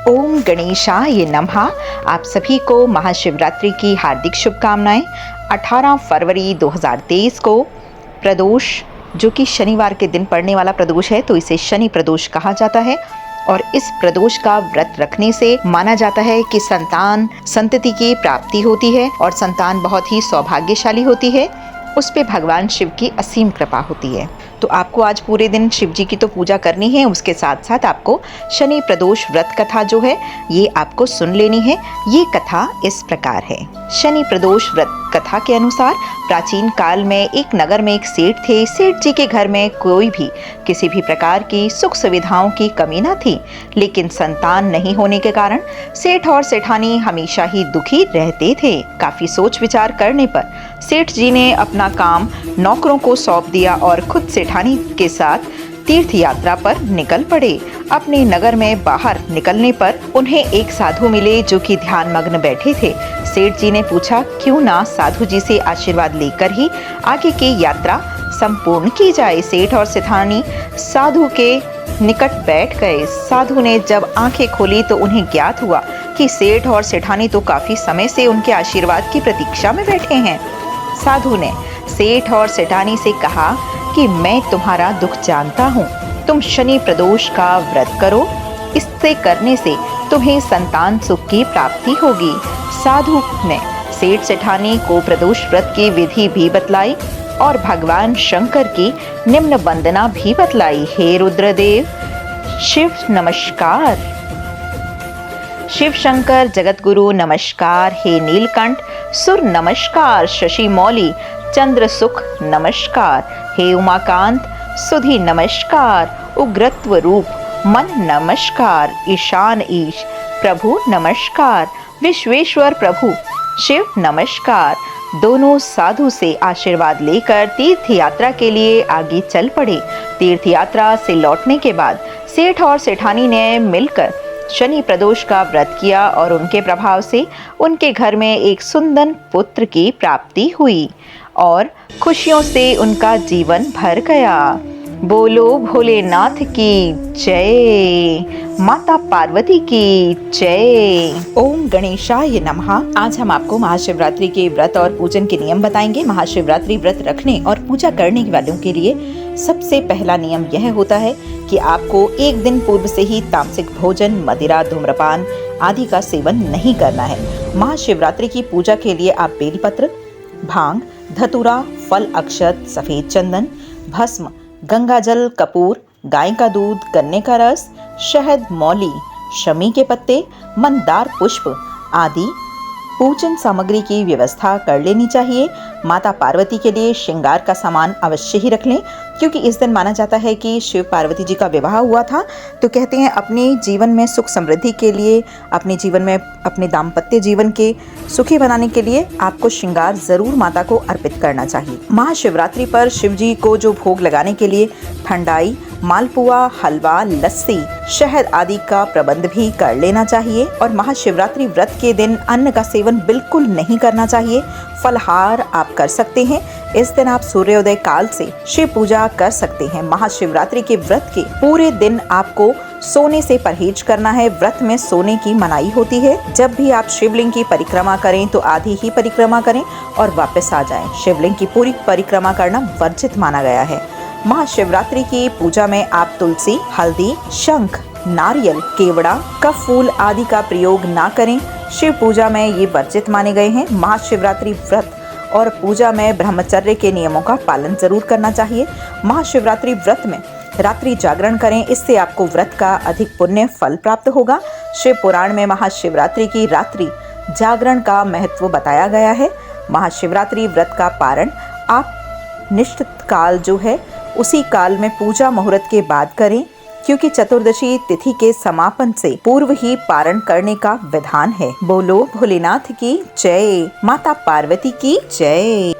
ओम गणेशाय नमः। आप सभी को महाशिवरात्रि की हार्दिक शुभकामनाएं। 18 फरवरी 2023 को प्रदोष, जो कि शनिवार के दिन पड़ने वाला प्रदोष है, तो इसे शनि प्रदोष कहा जाता है। और इस प्रदोष का व्रत रखने से माना जाता है कि संतति की प्राप्ति होती है और संतान बहुत ही सौभाग्यशाली होती है। उस पे भगवान शिव की असीम कृपा होती है। तो आपको आज पूरे दिन शिव जी की तो पूजा करनी है, उसके साथ साथ आपको शनि प्रदोष व्रत कथा जो है ये आपको सुन लेनी है। ये कथा इस प्रकार है। शनि प्रदोष व्रत कथा के अनुसार प्राचीन काल में एक नगर में एक सेठ थे। सेठ जी के घर में कोई भी किसी भी प्रकार की सुख सुविधाओं की कमी न थी, लेकिन संतान नहीं होने के कारण सेठ और सेठानी हमेशा ही दुखी रहते थे। काफी सोच विचार करने पर सेठ जी ने अपना काम नौकरों को सौंप दिया और खुद सेठानी के साथ तीर्थ यात्रा पर निकल पड़े। अपने नगर में बाहर निकलने पर उन्हें एक साधु मिले जो कि ध्यान मग्न बैठे थे। सेठ जी ने पूछा, क्यों ना साधु जी से आशीर्वाद लेकर ही आगे की यात्रा संपूर्ण की जाए। सेठ और सेठानी साधु के निकट बैठ गए। साधु ने जब आंखें खोली तो उन्हें ज्ञात हुआ कि सेठ और सेठानी तो काफी समय से उनके आशीर्वाद की प्रतीक्षा में बैठे हैं। साधु ने सेठ और सेठानी से कहा कि मैं तुम्हारा दुख जानता हूँ, तुम शनि प्रदोष का व्रत करो, इससे करने से तुम्हें संतान सुख की प्राप्ति होगी। साधु ने सेठ सेठानी को प्रदोष व्रत की विधि भी बतलाई और भगवान शंकर की निम्न वंदना भी बतलाई। हे रुद्रदेव, शिव नमस्कार। शिव शंकर जगत गुरु नमस्कार। हे नीलकंठ सुर नमस्कार। शशि मौली चंद्र सुख नमस्कार। हे उमाकांत सुधि नमस्कार। उग्रत्व रूप मन नमस्कार। ईशान ईश प्रभु नमस्कार। विश्वेश्वर प्रभु शिव नमस्कार। दोनों साधु से आशीर्वाद लेकर तीर्थ यात्रा के लिए आगे चल पड़े। तीर्थ यात्रा से लौटने के बाद सेठ और सेठानी ने मिलकर शनि प्रदोष का व्रत किया और उनके प्रभाव से उनके घर में एक सुंदर पुत्र की प्राप्ति हुई और खुशियों से उनका जीवन भर गया। बोलो भोलेनाथ की जय, माता पार्वती की जय। ओम गणेशाय नमः। आज हम आपको महाशिवरात्रि के व्रत और पूजन के नियम बताएंगे। महाशिवरात्रि व्रत रखने और पूजा करने वालों के लिए सबसे पहला नियम यह होता है कि आपको एक दिन पूर्व से ही तामसिक भोजन, मदिरा, धूम्रपान आदि का सेवन नहीं करना है। महाशिवरात्रि की पूजा के लिए आप बेलपत्र, भांग, धतूरा, फल, अक्षत, सफेद चंदन, भस्म, गंगाजल, कपूर, गाय का दूध, गन्ने का रस, शहद, मौली, शमी के पत्ते, मंदार पुष्प आदि पूजन सामग्री की व्यवस्था कर लेनी चाहिए। माता पार्वती के लिए श्रृंगार का सामान अवश्य ही रख लें, क्योंकि इस दिन माना जाता है कि शिव पार्वती जी का विवाह हुआ था। तो कहते हैं अपने जीवन में सुख समृद्धि के लिए, अपने जीवन में अपने दाम्पत्य जीवन के सुखी बनाने के लिए आपको श्रृंगार जरूर माता को अर्पित करना चाहिए। महाशिवरात्रि पर शिव जी को जो भोग लगाने के लिए ठंडाई, मालपुआ, हलवा, लस्सी, शहद आदि का प्रबंध भी कर लेना चाहिए। और महाशिवरात्रि व्रत के दिन अन्न का सेवन बिल्कुल नहीं करना चाहिए। फलहार आप कर सकते हैं। इस दिन आप सूर्योदय काल से शिव पूजा कर सकते हैं। महाशिवरात्रि के व्रत के पूरे दिन आपको सोने से परहेज करना है। व्रत में सोने की मनाही होती है। जब भी आप शिवलिंग की परिक्रमा करें तो आधी ही परिक्रमा करें और वापस आ जाएं। शिवलिंग की पूरी परिक्रमा करना वर्जित माना गया है। महाशिवरात्रि की पूजा में आप तुलसी, हल्दी, शंख, नारियल, केवड़ा, कफ फूल आदि का प्रयोग ना करें। शिव पूजा में ये वर्जित माने गए हैं। महाशिवरात्रि व्रत और पूजा में ब्रह्मचर्य के नियमों का पालन जरूर करना चाहिए। महाशिवरात्रि व्रत में रात्रि जागरण करें, इससे आपको व्रत का अधिक पुण्य फल प्राप्त होगा। शिव पुराण में महाशिवरात्रि की रात्रि जागरण का महत्व बताया गया है। महाशिवरात्रि व्रत का पारण आप निश्चित काल जो है उसी काल में पूजा मुहूर्त के बाद करें, क्योंकि चतुर्दशी तिथि के समापन से पूर्व ही पारण करने का विधान है। बोलो भोलेनाथ की जय, माता पार्वती की जय।